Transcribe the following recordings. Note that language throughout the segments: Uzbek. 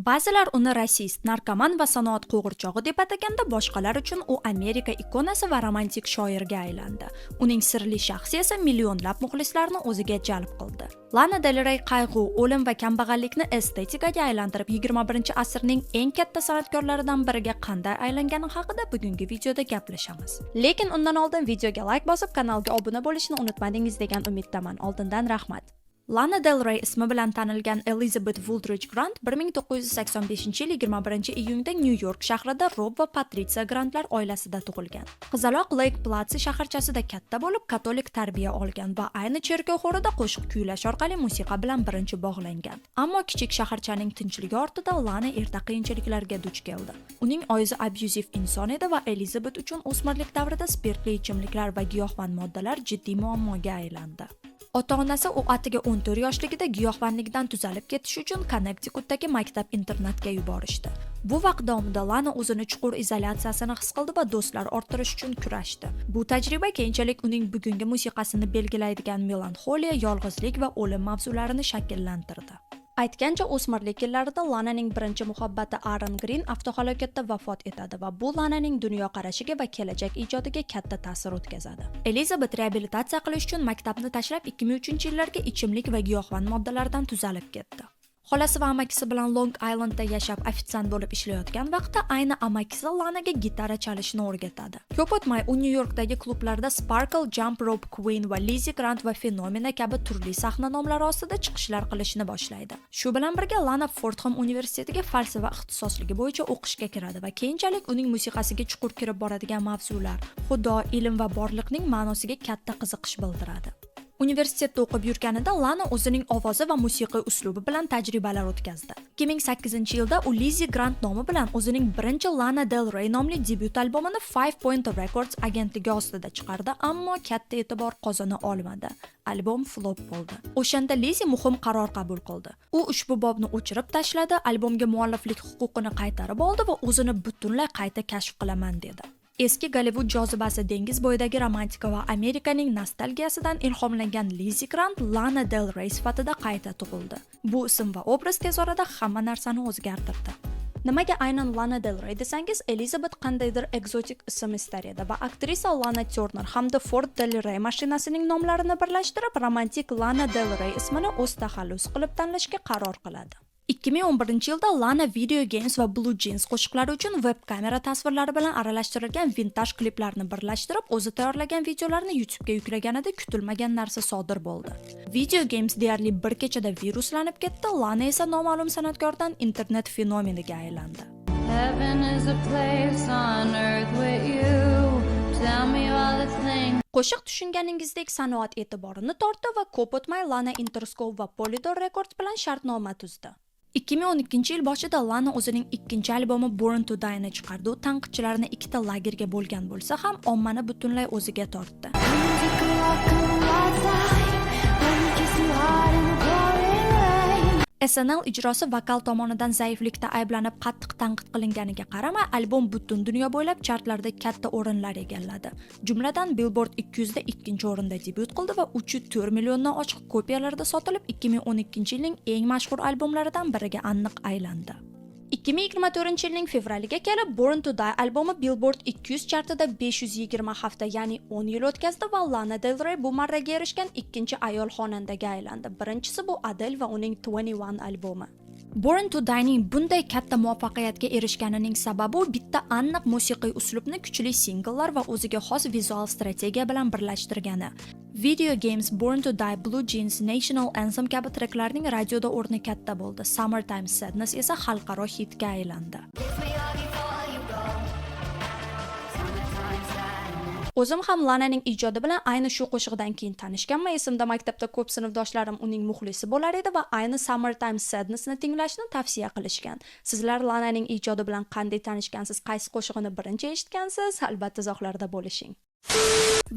Ba'zilar uni rasist, narkoman va sanoat qo'g'irchog'i deb ataganda, boshqalar uchun u Amerika ikonasi va romantik shoirga aylandi. Uning sirli shaxsi esa millionlab muxlislarni o'ziga jalb qildi. Lana Del Rey qayg'u, o'lim va kambag'allikni estetikaga aylantirib, 21-asrning eng katta san'atkorlaridan biriga qanday aylangani haqida bugungi videoda gaplashamiz. Lekin undan oldin videoga like bosib, kanalga obuna bo'lishni unutmadingiz degan umiddaman. Oldindan rahmat. Lana Del Rey ismi bilan tanilgan Elizabeth Woodridge Grant 1985-yil 21-iyunda Nyu-York shahrida Rob va Patricia Grantlar oilasida tug'ilgan. Qizaloq Lake Placid shaharchasida katta bo'lib, katolik tarbiya olgan va ayni cherkov xorida qo'shiq kuylash orqali musiqa bilan birinchi bog'langan. Ammo kichik shaharchaning tinchligi ortida Lana erta qiyinchiliklarga duch keldi. Uning oizi abyuziv inson edi va Elizabeth uchun o'smirlik davrida spirtli ichimliklar va giyohvand moddalar jiddiy muammoga aylandi. Ota-onasi u atiga 14 yoshligida giyohvandlikdan tuzalib ketish uchun Connecticutdagi maktab-internatga yuborishdi. Bu vaqt davomida Lana o'zini chuqur izolyatsiyasini his qildi va do'stlar orttirish uchun kurashdi. Bu tajriba keyinchalik uning bugungi musiqasini belgilaydigan melanxoliya, yolg'izlik va o'lim mavzularini shakllantirdi. Aytgancha, o'smirlik yillarida Lananing birinchi muhabbati Aaron Green avtohalokatda vafot etadi va bu Lananing dunyoqarashiga va kelajak ijodiga katta ta'sir o'tkazadi. Elizabeth reabilitatsiya qilish uchun maktabni tashlab 2003-yillarga ichimlik va giyohvand moddalardan tuzalib ketdi. Xolasi va amakisi bilan Long Islandda yashab ofitsiant bo'lib ishlayotgan vaqtda ayni amakisi Lanaga gitara chalishni o'rgatadi. Ko'p o'tmay u Nyu-Yorkdagi klublarda Sparkle, Jump Rope Queen va Lizzie Grant va Phenomena kabi turli sahna nomlari ostida chiqishlar qilishni boshlaydi. Shu bilan birga Lana Fordham universitetiga falsafa ixtisosligi bo'yicha o'qishga kiradi va keyinchalik uning musiqasiga chuqur kirib boradigan mavzular, Xudo, ilm va borliqning ma'nosiga katta qiziqish bildiradi. Universitetda o'qib yurganida Lana o'zining ovozi va musiqiy uslubi bilan tajribalar o'tkazdi. 2008-yilda u Lizzie Grant nomi bilan o'zining birinchi Lana Del Rey nomli debyut albomini Five Point Records agentligi ostida chiqardi, ammo katta e'tibor qozona olmadi. Albom flop bo'ldi. O'shanda Lizzie muhim qaror qabul qildi. U ushbu bobni o'chirib tashladi, albomga mualliflik huquqini qaytarib oldi va o'zini butunlay qayta kashf qilaman dedi. Eski Gollivud jozibasi dengiz bo'yidagi romantika va Amerikaning nostalgiyasidan ilhomlangan Lizzie Grant Lana Del Rey sifatida qayta tug'ildi. Bu ism va obraz tez orada hamma narsani o'zgartirdi. Nimaga aynan Lana Del Rey desangiz, Elizabeth qandaydir ekzotik ism istar edi va aktrisa Lana Turner hamda Ford Del Rey mashinasining nomlarini birlashtirib, romantik Lana Del Rey ismini o'z taxallus qilib tanlashga qaror qiladi. 2011-yilda Lana Video Games va Blue Jeans qo'shiqlari uchun web-kamera tasvirlari bilan aralashtirilgan vintaj kliplarni birlashtirib, o'zi tayyorlagan videolarni YouTube'ga yuklaganida kutilmagan narsa sodir bo'ldi. Video Games deyarli bir kechada viruslanib ketdi, Lana esa noma'lum san'atkordan internet fenomeniga aylandi. Qo'shiq tushunganingizdek sanoat e'tiborini tortdi va ko'p o'tmay Lana Interscope va Polydor Records bilan shartnoma tuzdi. 2012-yil boshida Lana o'zining ikkinchi albomi Born to Die ni chiqardi. U tanqidchilarni ikkita lagerga bo'lgan bo'lsa ham, ommani butunlay o'ziga tortdi. SNL ijrosi vokal tomonidan zaiflikda ayblanib qattiq tanqid qilinganiga qaramay, albom butun dunyo bo'ylab chartlarda katta o'rinlar egalladi. Jumladan Billboard 200 da ikkinchi o'rinda debyut qildi va 3,4 milliondan ochiq kopiyalarda sotilib, 2012-yilning eng mashhur albomlaridan biriga aniq aylandi. 2024-yilning fevraliga kelib Born to Die albomi Billboard 200 chartida 520 hafta, ya'ni 10 yil o'tkazdi va Lana Del Rey bu marraga erishgan ikkinchi ayol xonandaga aylandi. Birinchisi bu Adele va uning 21 albomi. Born to Die'ning bunday katta muvaffaqiyatga erishganining sababi bitta aniq musiqiy uslubni kuchli singllar va o'ziga xos vizual strategiya bilan birlashtirgani. Video Games, Born to Die, Blue Jeans, National Anthem kabi treklarning radioda o'rni katta bo'ldi. Summertime Sadness esa xalqaro hitga aylandi. O'zim ham Lananing ijodi bilan ayni shu qo'shiqdan keyin tanishganman. Esimda maktabda ko'p sinfdoshlarim uning muxlisi bo'lar edi va ayni Summertime Sadnessni tinglashni tavsiya qilishgan. Sizlar Lananing ijodi bilan qanday tanishgansiz? Qaysi qo'shig'ini birinchi eshitgansiz? Albatta izohlarda bo'lishing.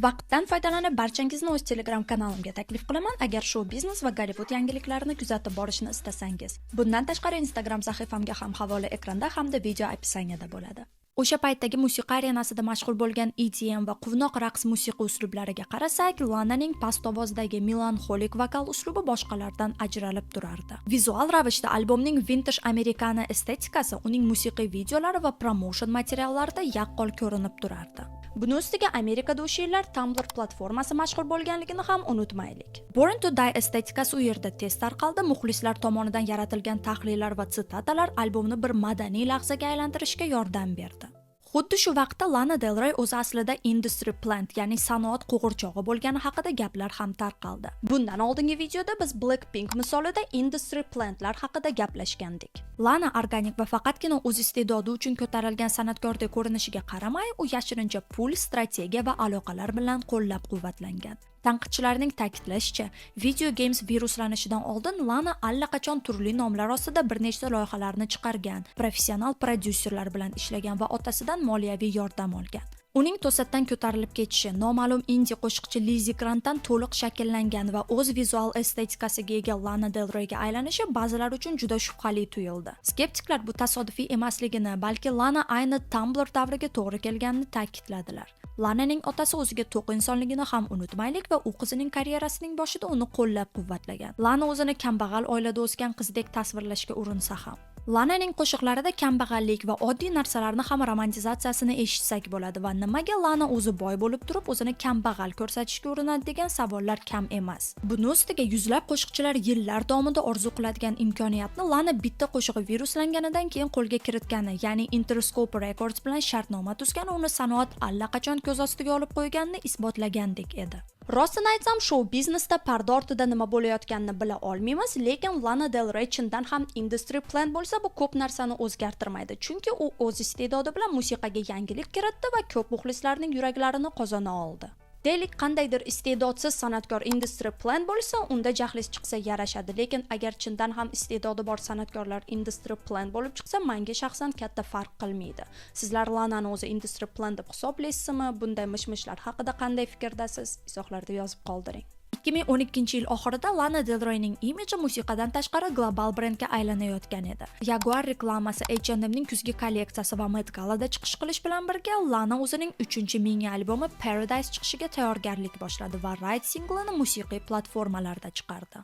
Vaqtdan foydalanib barchangizni o'z Telegram kanalimga taklif qilaman agar shou biznes va Gollivud yangiliklarini kuzatib borishni istasangiz. Bundan tashqari Instagram sahifamga ham havola ekranda hamda video opisaniyada bo'ladi. O'sha paytdagi musiqa arenasida mashhur bo'lgan EDM va quvnoq raqs musiqa uslublariga qarasak, Lananing past ovozdagi melanxolik vokal uslubi boshqalardan ajralib turardi. Vizual ravishda albomning vintage amerikana estetikasi uning musiqiy videolari va promotion materiallarida yaqqol ko'rinib turardi. Buni ustiga Amerikada o'sha yillar Tumblr platformasi mashhur bo'lganligini ham unutmaylik. Born to Die estetikasi u yerda tez tarqaldi, muxlislar tomonidan yaratilgan tahlillar va sitatalar albomni bir madaniy lahzaga aylantirishga yordam berdi. Xuddi shu vaqtda Lana Del Rey o'zi aslida industry plant, ya'ni sanoat qo'g'irchog'i bo'lgani haqida gaplar ham tarqaldi. Bundan oldingi videoda biz Blackpink misolida industry plantlar haqida gaplashgandik. Lana organik va faqatgina o'z iste'dodi uchun ko'tarilgan san'atkordek ko'rinishiga qaramay, u yashirincha pul, strategiya va aloqalar bilan qo'llab-quvvatlangan. Tanqidchilarning ta'kidlashicha, video games viruslanishidan oldin Lana allaqachon turli nomlar ostida bir nechta loyihalarni chiqargan, professional prodyuserlar bilan ishlagan va otasidan moliyaviy yordam olgan. Uning to'satdan ko'tarilib ketishi, noma'lum indie qo'shiqchi Lizzy Grantdan to'liq shakllangan va o'z vizual estetikasiga ega Lana Del Reyga aylanishi ba'zilar uchun juda shubhali tuyuldi. Skeptiklar bu tasodifiy emasligini, balki Lana ayni Tumblr davriga to'g'ri kelganini ta'kidladilar. Lananing otasi o'ziga to'q insonligini ham unutmaylik va u qizining karyerasining boshida uni qo'llab-quvvatlagan. Lana o'zini kambag'al oilada o'sgan qizdek tasvirlashga urinsa ham. Lananing qo'shiqlarida kambag'allik va oddiy narsalarni ham romantizatsiyasini eshitsak bo'ladi va nimaga Lana o'zi boy bo'lib turib o'zini kambag'al ko'rsatishga urinadi degan savollar kam emas. Buni ustiga yuzlab qo'shiqchilar yillar davomida orzu qiladigan imkoniyatni Lana bitta qo'shig'i viruslanganidan keyin qo'lga kiritgani, ya'ni Interscope Records bilan shartnoma tuzgan, uni sanoat allaqachon ko'z ostiga olib qo'yganini isbotlagandek edi. Rostini aytsam, shou biznesda parda ortida nima bo'layotganini bila olmaymiz, lekin Lana Del Rey chindan ham industry plant bo'lsa, bu ko'p narsani o'zgartirmaydi, chunki u o'z iste'dodi bilan musiqaga yangilik kiritdi va ko'p muxlislarning yuraklarini qozona oldi. Deylik, qandaydir iste'dodsiz san'atkor industry plant bo'lsa, unda jahliz chiqsa yarashadi, lekin agar chindan ham iste'dodi bor san'atkorlar industry plant bo'lib chiqsa, menga shaxsan katta farq qilmaydi. Sizlar Lanani o'zi industry plant deb hisoblaysizmi? Bunday mishmishlar haqida qanday fikrdasiz? Izohlarda yozib qoldiring. 2012-yil oxirida Lana Del Reyning imiji musiqadan tashqari global brendga aylanayotgan edi. Jaguar reklamasi, H&M'ning kuzgi kolleksiyasi va Met Galada chiqish qilish bilan birga Lana o'zining 3-mini albomi Paradise chiqishiga tayyorgarlik boshladi va Ride singlini musiqiy platformalarda chiqardi.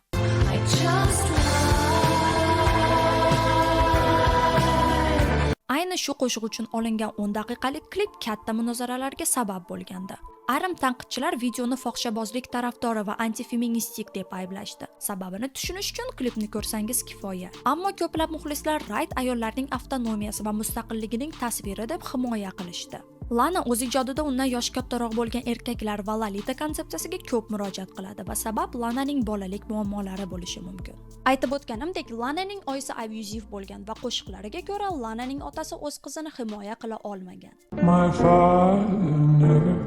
Ayni shu qo'shiq uchun olingan 10 daqiqalik klip katta munozaralarga sabab bo'lgandi. Ayrim tanqidchilar videoni fohishabozlik tarafdori va antifeministik deb ayblashdi. Sababini tushunish uchun klipni ko'rsangiz kifoya. Ammo ko'plab muxlislar Ride ayollarning avtonomiyasi va mustaqilligining tasviri deb himoya qilishdi. Lana o'z ijodida undan yosh kattaroq bo'lgan erkaklar va Lolita konsepsiyasiga ko'p murojaat qiladi va sabab Lananing bolalik muammolari bo'lishi mumkin. Aytib o'tganimdek, Lananing oyisi abusive bo'lgan va qo'shiqlariga ko'ra Lananing otasi o'z qizini himoya qila olmagan. My father never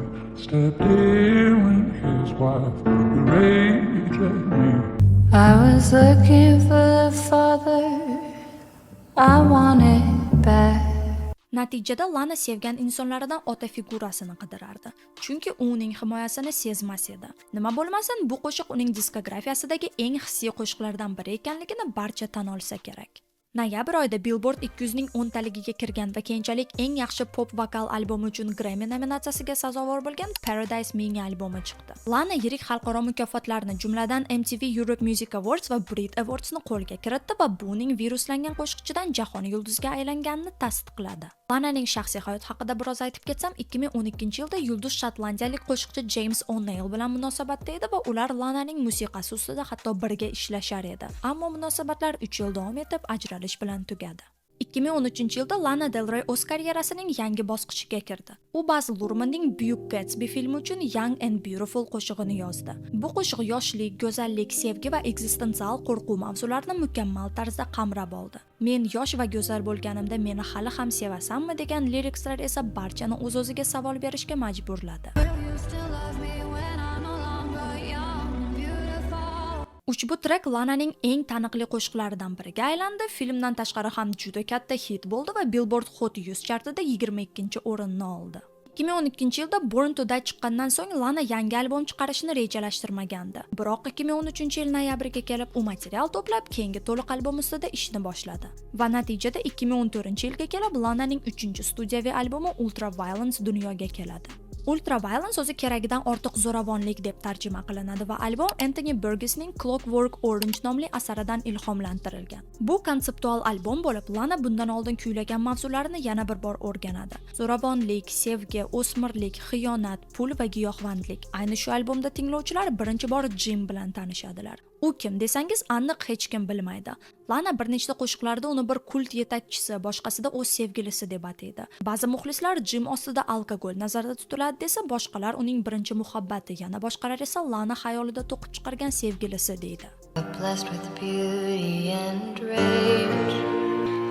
stepped in when his wife raged at me. I was looking for the father I wanted back. Natijada Lana sevgan insonlaridan ota figurasini qidirardi, chunki u uning himoyasini sezmas edi. Nima bo'lmasin, bu qo'shiq uning diskografiyasidagi eng hissiy qo'shiqlardan biri ekanligini barcha tan olsa kerak. Noyabr oyida Billboard 200 ning 10 taligiga kirgan va keyinchalik eng yaxshi pop vokal albomi uchun Grammy nominatsiyasiga sazovor bo'lgan Paradise mini albomi chiqdi. Lana yirik xalqaro mukofotlarni, jumladan MTV Europe Music Awards va Brit Awards ni qo'lga kiritdi va bu uning viruslangan qo'shiqchidan jahon yulduzga aylanganini tasdiqladi. Lananing shaxsiy hayot haqida biroz aytib ketsam, 2012-yilda yulduz shotlandiyalik qo'shiqchi James O'Neill bilan munosabatda edi va ular Lananing musiqasi ustida hatto birga ishlashar edi. Ammo munosabatlar 3 yil davom etib ajralish bilan tugadi. 2013-yilda Lana Del Rey o'z karyerasining yangi bosqichiga kirdi. U Baz Luhrmannning Buyuk Gatsby filmi uchun Young and Beautiful qo'shig'ini yozdi. Bu qo'shiq yoshlik, go'zallik, sevgi va ekzistensial qo'rquv mavzularini mukammal tarzda qamrab oldi. Men yosh va go'zal bo'lganimda meni hali ham sevasanmi degan lirikslar esa barchani o'z-o'ziga savol berishga majburladi. Ushbu trek Lananing eng taniqli qo'shiqlaridan biriga aylandi. Filmdan tashqari ham juda katta hit bo'ldi va Billboard Hot 100 chartida 22-o'rinni oldi. 2012-yilda Born to Die chiqqandan so'ng Lana yangi albom chiqarishni rejalashtirmagandi. Biroq 2013-yil noyabriga kelib u material to'plab, keyingi to'liq albom ustida ishni boshladi. Va natijada 2014-yilga kelib Lananing 3-studiyaviy albomi Ultraviolence dunyoga keladi. Ultraviolence o'zi keragidan ortiq zo'ravonlik deb tarjima qilinadi va albom Anthony Burgessning Clockwork Orange nomli asaridan ilhomlantirilgan. Bu konseptual albom bo'lib, Lana bundan oldin kuylagan mavzularini yana bir bor o'rganadi. Zo'ravonlik, sevgi, o'smirlik, xiyonat, pul va giyohvandlik. Ayni shu albomda tinglovchilar birinchi bor Jim bilan tanishadilar. U kim desangiz, aniq hech kim bilmaydi. Lana bir nechta qo'shiqlarda uni bir kult yetakchisi, boshqasida o'z sevgilisi deb ataydi. Ba'zi muxlislar Jim ostida alkogol nazarda tutiladi desa, boshqalar uning birinchi muhabbati, yana boshqalar esa Lana xayolida to'qib chiqargan sevgilisi deydi. Blessed with beauty and rage.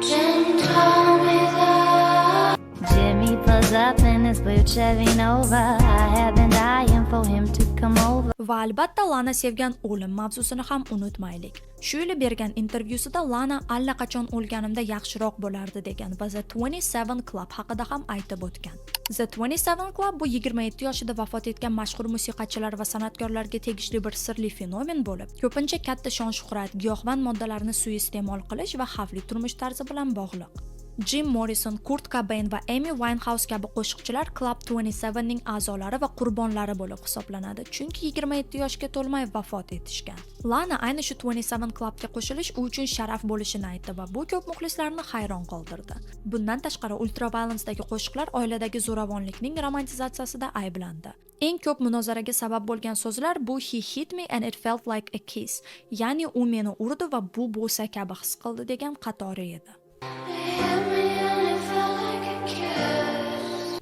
Jim told me that Jimmy pulls up in his blue Chevy Nova. I have been dying for him to come over. Va albatta Lana sevgan o'lim mavzusini ham unutmaylik. Shu yili bergan intervyusida Lana allaqachon o'lganimda yaxshiroq bo'lardi degan va The 27 Club haqida ham aytib o'tgan. The 27 Club bu 27 yoshida vafot etgan mashhur musiqachilar va san'atkorlarga tegishli bir sirli fenomen bo'lib, ko'pincha katta shon-shuhrat, giyohvand moddalarni suiiste'mol qilish va xavfli turmush tarzi bilan bog'liq. Jim Morrison, Kurt Cobain va Amy Winehouse kabi qo'shiqchilar Club 27 ning a'zolari va qurbonlari bo'lib hisoblanadi, chunki 27 yoshga to'lmay vafot etishgan. Lana ayni shu 27 Clubga qo'shilish u uchun sharaf bo'lishini aytdi va bu ko'p muxlislarni hayron qoldirdi. Bundan tashqari Ultraviolence-dagi qo'shiqlar oiladagi zo'ravonlikning romantizatsiyasida ayblandi. Eng ko'p munozaraga sabab bo'lgan so'zlar bu "He hit me and it felt like a kiss", ya'ni u meni urdi va bu bo'sa kabi his qildi degan qatori edi.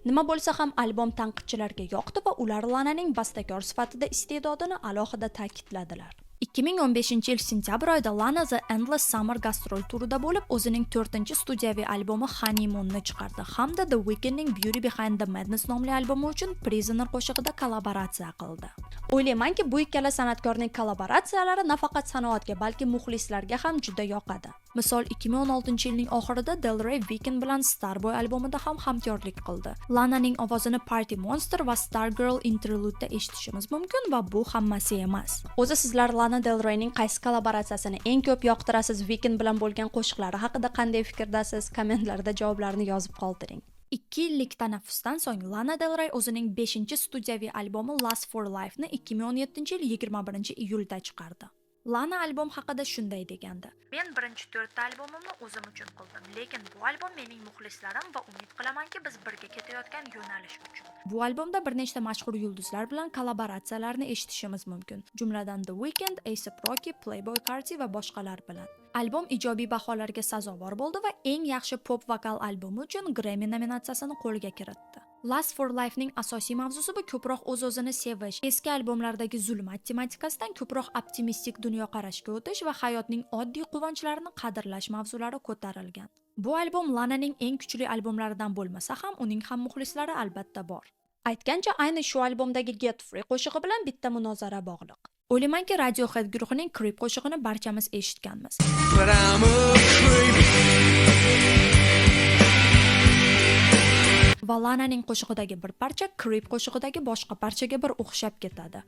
Nima bo'lsa ham albom tanqidchilarga yoqdi va ular Lananing bastakor sifatida iste'dodini alohida ta'kidladilar. 2015-yil sentyabr oyida Lana The Endless Summer gastrol turida bo'lib, o'zining 4-studiyaviy albomi Honeymoon-ni chiqardi hamda The Weekndning Beauty Behind the Madness nomli albomi uchun Prisoner qo'shig'ida kollaboratsiya qildi. O'ylaymanki, bu ikkala san'atkorning kollaboratsiyalari nafaqat sanoatga, balki muxlislarga ham juda yoqadi. Misol 2016-yilning oxirida Del Rey Weeknd bilan Starboy albomida ham hamkorlik qildi. Lananing ovozini Party Monster va Stargirl Interlude'da eshitishimiz mumkin va bu hammasi emas. O'zi sizlar Lana Del Reyning qaysi kollaboratsiyasini eng ko'p yoqtirasiz? Weeknd bilan bo'lgan qo'shiqlari haqida qanday fikrdasiz? Kommentlarda javoblarni yozib qoldiring. 2 yillik tanaffusdan so'ng Lana Del Rey o'zining 5-studiyaviy albomi Last for Life'ni 2017-yil 21-iyulda chiqardi. Lana albom haqida shunday degandi: "Men birinchi 4 ta albomimni o'zim uchun qildim, lekin bu albom mening muxlislarim va umid qilamanki biz birga ketayotgan yo'nalish uchun." Bu albomda bir nechta mashhur yulduzlar bilan kollaboratsiyalarni eshitishimiz mumkin, jumladan The Weeknd, A$AP Rocky, Playboi Carti va boshqalar bilan. Albom ijobiy baholarga sazovor bo'ldi va eng yaxshi pop vokal albomi uchun Grammy nominatsiyasini qo'lga kiritdi. Last for Life'ning asosiy mavzusi bu ko'proq o'z-o'zini sevish, eski albomlardagi zulmat tematikasidan ko'proq optimistik dunyoqarashga o'tish va hayotning oddiy quvonchlarini qadrlash mavzulari ko'tarilgan. Bu albom Lananing eng kuchli albomlaridan bo'lmasa ham, uning ham muxlislari albatta bor. Aytgancha, ayni shu albomdagi Get Free qo'shig'i bilan bitta munozara bog'liq. O'ylaymanki, Radiohead guruhining Creep qo'shig'ini barchamiz eshitganmiz. Va Lananing qo'shig'idagi bir parcha Creep qo'shig'idagi boshqa parchaga bir o'xshab ketadi.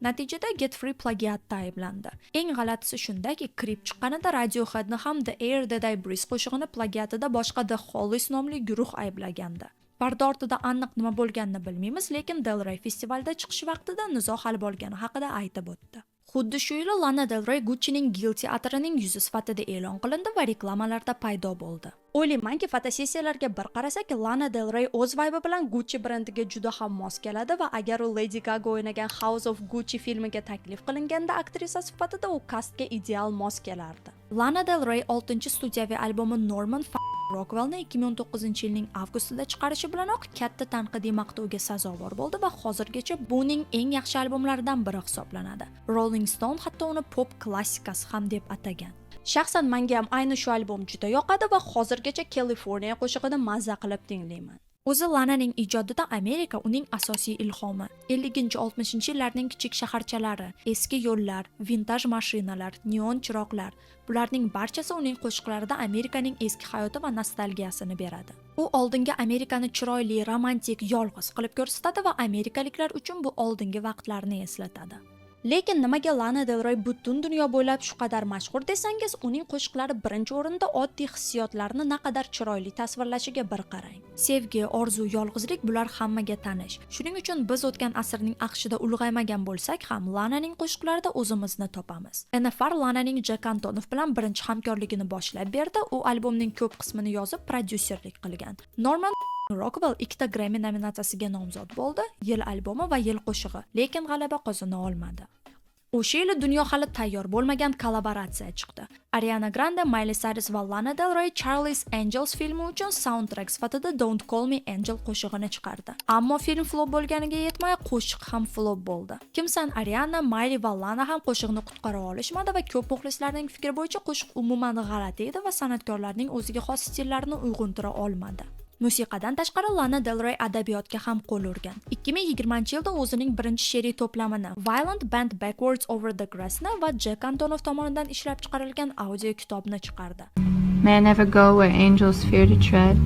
Natijada Get Free plagiatda ayblandi. Eng g'alatisi shundaki, Creep chiqqanida Radioheadni ham The Air That I Breathe qo'shig'ini plagiatida boshqa The Hollies nomli guruh ayblagandi. Parda ortida aniq nima bo'lganini bilmaymiz, lekin Del Rey festivalda chiqish vaqtida nizo hal bo'lgani haqida aytib o'tdi. Xuddi shu yili Lana Del Rey Gucci'ning Guilty atrining yuzi sifatida e'lon qilindi va reklamalarda paydo bo'ldi. O'ylaymanki, fotosessiyalarga bir qarasak, Lana Del Rey o'z vibe bilan Gucci brendiga juda ham mos keladi va agar u Lady Gaga o'ynagan House of Gucci filmiga taklif qilinganda aktrisa sifatida u kastga ideal mos kelardi. Lana Del Rey 6-studiyaviy albomi Norman Rockwellni 2019-yilning avgustida chiqarishi bilanoq katta tanqidiy maqtovga sazovor bo'ldi va hozirgacha buning eng yaxshi albomlaridan biri hisoblanadi. Rolling Stone hatto uni pop klassikasi ham deb atagan. Shaxsan menga ham ayni shu albom juda yoqadi va hozirgacha California qo'shig'ini mazza qilib tinglayman. O'zi Lananing ijodida Amerika uning asosiy ilhomi. 50-60 yillarning kichik shaharchalari, eski yo'llar, vintaj mashinalar, neon chiroqlar, bularning barchasi uning qo'shiqlarida Amerikaning eski hayoti va nostalgiyasini beradi. U oldingi Amerikani chiroyli, romantik, yolg'iz qilib ko'rsatadi va amerikaliklar uchun bu oldingi vaqtlarni eslatadi. Lekin nimaga Lana Del Rey butun dunyo bo'ylab shu qadar mashhur desangiz, uning qo'shiqlari birinchi o'rinda oddiy hissiyotlarni naqadar chiroyli tasvirlashiga bir qarang. Sevgi, orzu, yolg'izlik bular hammaga tanish. Shuning uchun biz o'tgan asrning aqshida ulg'aymagan bo'lsak ham, Lananing qo'shiqlarida o'zimizni topamiz. NFR Lananing Jack Antonoff bilan birinchi hamkorligini boshlab berdi. U albomning ko'p qismini yozib, prodyuserlik qilgan. Norman Rockwell 2 ta Grammy nominatsiyasiga nomzod bo'ldi, yil albomi va yil qo'shig'i, lekin g'alaba qozona olmadi. O'sha yili dunyo hali tayyor bo'lmagan kollaboratsiya chiqdi. Ariana Grande, Miley Cyrus va Lana Del Rey Charlie's Angels filmi uchun soundtrack sifatida Don't Call Me Angel qo'shig'ini chiqardi. Ammo film flop bo'lganiga yetmay, qo'shiq ham flop bo'ldi. Kimsan Ariana, Miley va Lana ham qo'shiqni qutqara olishmadi va ko'p muxlislarning fikri bo'yicha qo'shiq umuman g'alati edi va san'atkorlarning o'ziga xos stillarini uyg'untira olmadi. Musiqadan tashqari Lana Del Rey adabiyotga ham qo'l urgan. 2020-yilda o'zining birinchi she'riy to'plamini Violent Bend Backwards Over the Grass'ni va Jack Antonoff tomonidan ishlab chiqarilgan audio kitobni chiqardi. May I never go where angels fear to tread,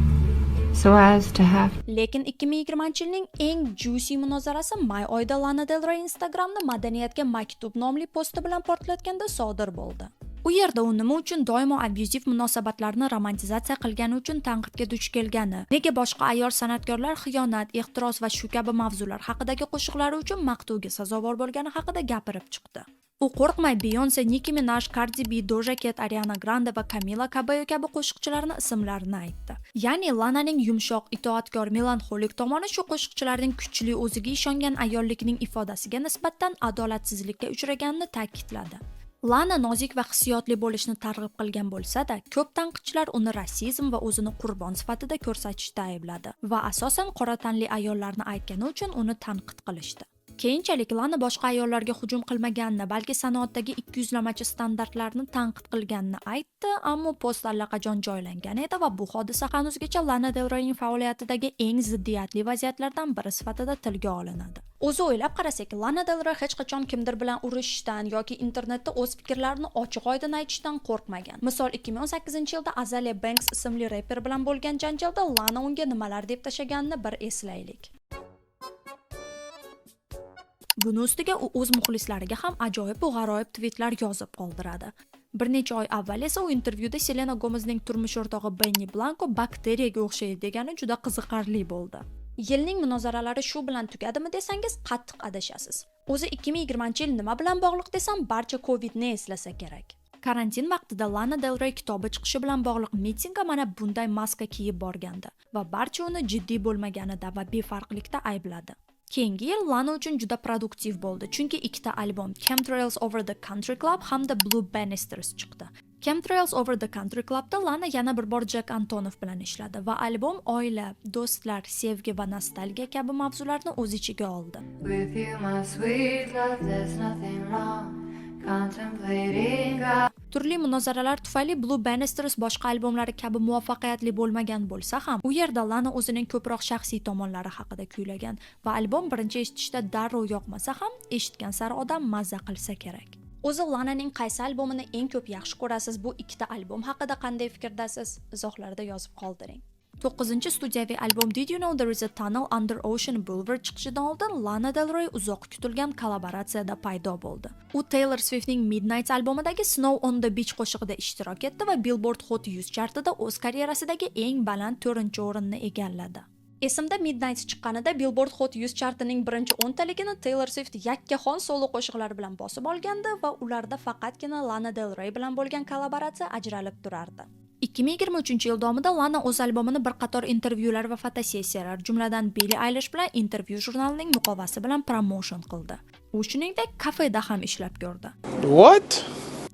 so as to have. Lekin 2020-yilning eng juicy munozarasi may oyida Lana Del Rey Instagramni madaniyatga maktub nomli posti bilan portlatganda sodir bo'ldi. U yerda u nima uchun doimo abyuziv munosabatlarni romantizatsiya qilgani uchun tanqidga duch kelgani, nega boshqa ayol san'atkorlar xiyonat, ehtiros va shu kabi mavzular haqidagi qo'shiqlari uchun maqtovga sazovor bo'lgani haqida gapirib chiqdi. U qo'rqmay Beyoncé, Nicki Minaj, Cardi B, Doja Cat, Ariana Grande va Camila Cabello kabi qo'shiqchilarning ismlarini aytdi. Ya'ni Lananing yumshoq, itoatkor, melanxolik tomoni shu qo'shiqchilarning kuchli, o'ziga ishongan ayollikning ifodasiga nisbatan adolatsizlikka uchraganini ta'kidladi. Lana nozik va hissiyotli bo'lishni targ'ib qilgan bo'lsa-da, ko'p tanqidchilar uni rasizm va o'zini qurbon sifatida ko'rsatishda aybladi va asosan qora tanli ayollarni aytgani uchun uni tanqid qilishdi. Keyinchalik Lana boshqa ayollarga hujum qilmaganini, balki sanoatdagi 200lamachi standartlarni tanqid qilganini aytdi, ammo post allaqachon joylangan edi va bu hodisa hanuzgacha Lana Del Reyning faoliyatidagi eng ziddiyatli vaziyatlardan biri sifatida tilga olinadi. O'zi o'ylab qarasak, Lana Del Rey hech qachon kimdir bilan urushishdan yoki internetda o'z fikrlarini ochiq-oydin aytishdan qo'rqmagan. Misol 2018-yilda Azalea Banks ismli reper bilan bo'lgan janjalda Lana unga nimalar deb tashaganini bir eslaylik. Buni ustiga u o'z muxlislariga ham ajoyib va g'aroyib tweetlar yozib qoldiradi. Bir necha oy avval esa u intervyuda Selena Gomezning turmush o'rtog'i Benny Blanco bakteriyaga o'xshaydi degani juda qiziqarli bo'ldi. Yilning munozaralari shu bilan tugadimi desangiz, qattiq adashasiz. O'zi 2020-yil nima bilan bog'liq desam, barcha Covidni eslasa kerak. Karantin vaqtida Lana Del Rey kitobi chiqishi bilan bog'liq mitingga mana bunday maska kiyib borgandi va barcha uni jiddiy bo'lmaganida va befarqlikda aybladi. Keyingi yil Lana uchun juda produktiv bo'ldi, chunki ikkita albom Chemtrails Over the Country Club hamda Blue Bannisters chiqdi. Chemtrails Over the Country Clubda Lana yana bir bor Jack Antonoff bilan ishladi va albom oila, do'stlar, sevgi va nostalgiya kabi mavzularni o'z ichiga oldi. With you, my sweet love, there's nothing wrong. Contemplating God. Turli munozaralar tufayli Blue Bannisters boshqa albomlari kabi muvaffaqiyatli bo'lmagan bo'lsa ham, u yerda Lana o'zining ko'proq shaxsiy tomonlari haqida kuylagan va albom birinchi eshitishda darrov yoqmasa ham, eshitgan sari odam mazza qilsa kerak. O'zi Lananing qaysi albomini eng ko'p yaxshi ko'rasiz? Bu ikkita albom haqida qanday fikrdasiz? Izohlarda yozib qoldiring. 9-studiyaviy albom Did You Know There Is a Tunnel Under Ocean Boulevard chiqishidan oldin Lana Del Rey uzoq kutilgan kollaboratsiyada paydo bo'ldi. U Taylor Swiftning Midnight albomidagi Snow on the Beach qo'shig'ida ishtirok etdi va Billboard Hot 100 chartida o'z karyerasidagi eng baland 4-o'rinni egalladi. Esimda Midnight chiqqanida Billboard Hot 100 chartining birinchi 10taligini Taylor Swift yakkaxon solo qo'shiqlari bilan bosib olgandi va ularda faqatgina Lana Del Rey bilan bo'lgan kollaboratsiya ajralib turardi. 2023-yil davomida Lana o'z albomini bir qator intervyular va fotosessiyalar, jumladan Billie Eilish bilan intervyu jurnalining muqovasi bilan promotion qildi. U shuningdek kafeda ham ishlab ko'rdi. What?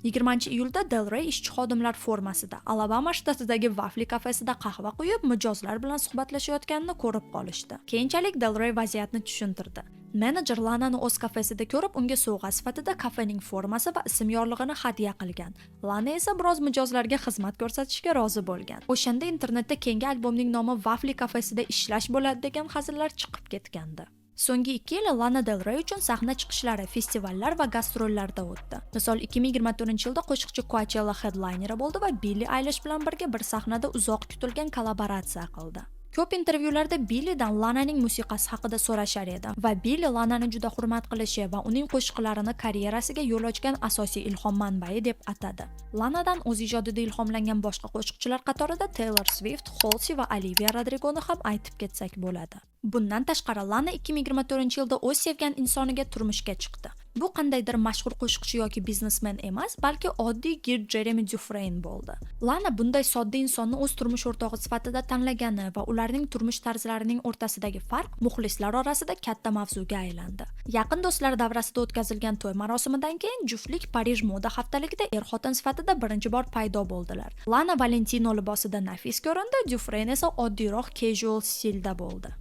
20-iyulda Del Rey ishchi xodimlar formasida Alabama shtatidagi Wafli kafesida qahva quyib, mijozlar bilan suhbatlashayotganini ko'rib qolishdi. Keyinchalik Del Rey vaziyatni tushuntirdi. Menejer Lanani o'z kafesida ko'rib, unga sovg'a sifatida kafening formasi va ism yorlig'ini hadya qilgan. Lana esa biroz mijozlarga xizmat ko'rsatishga rozi bo'lgan. O'shanda internetda keyingi albomning nomi Waffle kafesida ishlash bo'ladi degan hazillar chiqib ketgandi. So'nggi 2 yil Lana Del Rey uchun sahna chiqishlari, festivallar va gastrollarda o'tdi. Misol 2024-yilda qo'shiqchi Coachella headlineri bo'ldi va Billie Eilish bilan birga bir sahnada uzoq kutilgan kollaboratsiya qildi. Ko'p intervyularda Billidan Lananing musiqasi haqida so'rashar edi va Billie Lanani juda hurmat qilishi va uning qo'shiqlarini karyerasiga yo'l ochgan asosiy ilhom manbai deb atadi. Lanadan o'z ijodida ilhomlangan boshqa qo'shiqchilar qatorida Taylor Swift, Halsey va Olivia Rodrigoni ham aytib ketsak bo'ladi. Bundan tashqari Lana 2024-yilda o'z sevgan insoniga turmushga chiqdi. Bu qandaydir mashhur qo'shiqchi yoki biznesmen emas, balki oddiy gid Jeremy Dufresne bo'ldi. Lana bunday sodda insonni o'z turmush o'rtog'i sifatida tanlagani va ularning turmush tarzlarining o'rtasidagi farq muxlislar orasida katta mavzuga aylandi. Yaqin do'stlar davrasida o'tkazilgan to'y marosimidan keyin juftlik Parij moda haftaligida er-xotin sifatida birinchi bor paydo bo'ldilar. Lana Valentino libosida nafis ko'rindi, Dufresne esa oddiyroq casual stilda bo'ldi.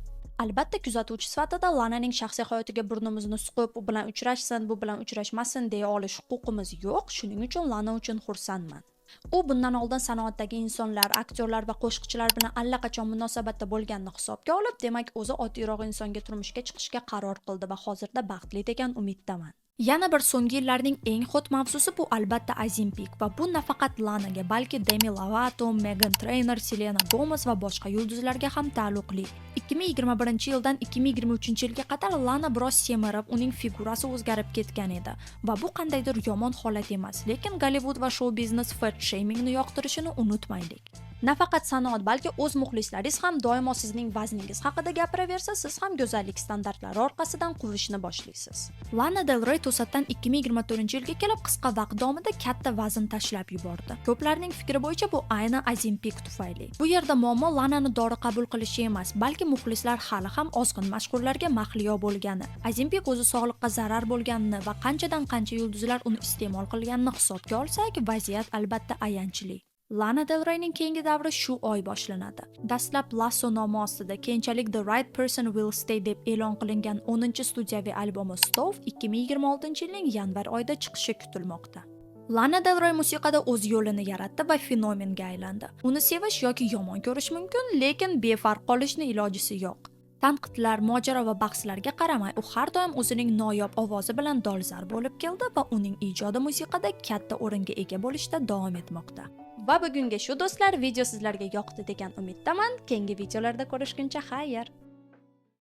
Albatta, kuzatuvchi sifatida Lananing shaxsiy hayotiga burnimizni suqib, u bilan uchrashsin, bu bilan uchrashmasin deya olish huquqimiz yo'q. Shuning uchun Lana uchun xursandman. U bundan oldin sanoatdagi insonlar, aktyorlar va qo'shiqchilar bilan allaqachon munosabatda bo'lganini hisobga olib, demak, o'zi oddiyroq insonga turmushga chiqishga qaror qildi va hozirda baxtli degan umiddaman. Yana bir so'nggi yillarning eng hot mavzusi bu albatta Ozempic va bu nafaqat Lanaga, balki Demi Lovato, Meghan Trainor, Selena Gomez va boshqa yulduzlarga ham taalluqli. 2021-yildan 2023-yilga qadar Lana biroz semirib, uning figurasi o'zgarib ketgan edi va bu qandaydir yomon holat emas, lekin Gollivud va show biznes fat shamingni yoqtirishini unutmaylik. Nafaqat sanoat, balki o'z muxlislaringiz ham doimo sizning vazningiz haqida gapiraversa, siz ham go'zallik standartlari orqasidan quvishni boshlaysiz. Lana Del Rey to'satdan 2024-yilga kelib qisqa vaqt davomida katta vazn tashlab yubordi. Ko'plarning fikri bo'yicha bu aynan Ozempic tufayli. Bu yerda muammo Lanani dori qabul qilishi emas, balki muxlislar hali ham ozg'in mashhurlarga mahliyo bo'lgani. Ozempic o'zi sog'liqqa zarar bo'lganini va qanchadan qancha yulduzlar uni iste'mol qilganini hisobga olsak, vaziyat albatta ayanchli. Lana Del Reyning keyingi davri shu oy boshlanadi. Dastlab Lasso nomi ostida, keyinchalik The Right Person Will Stay deb e'lon qilingan 10-studiyaviy albomi Stove 2026-yilning yanvar oyida chiqishi kutilmoqda. Lana Del Rey musiqada o'z yo'lini yaratdi va fenomenga aylandi. Uni sevish yoki yomon ko'rish mumkin, lekin befarq qolishni ilojisi yo'q. Tanqidlar, mojaro va bahslarga qaramay, u har doim o'zining noyob ovozi bilan dolzarb bo'lib keldi va uning ijodi musiqada katta o'ringa ega bo'lishda davom etmoqda. Va bugunga shu do'stlar, video sizlarga yoqdi degan umiddaman. Keyingi videolarda ko'rishguncha xayr.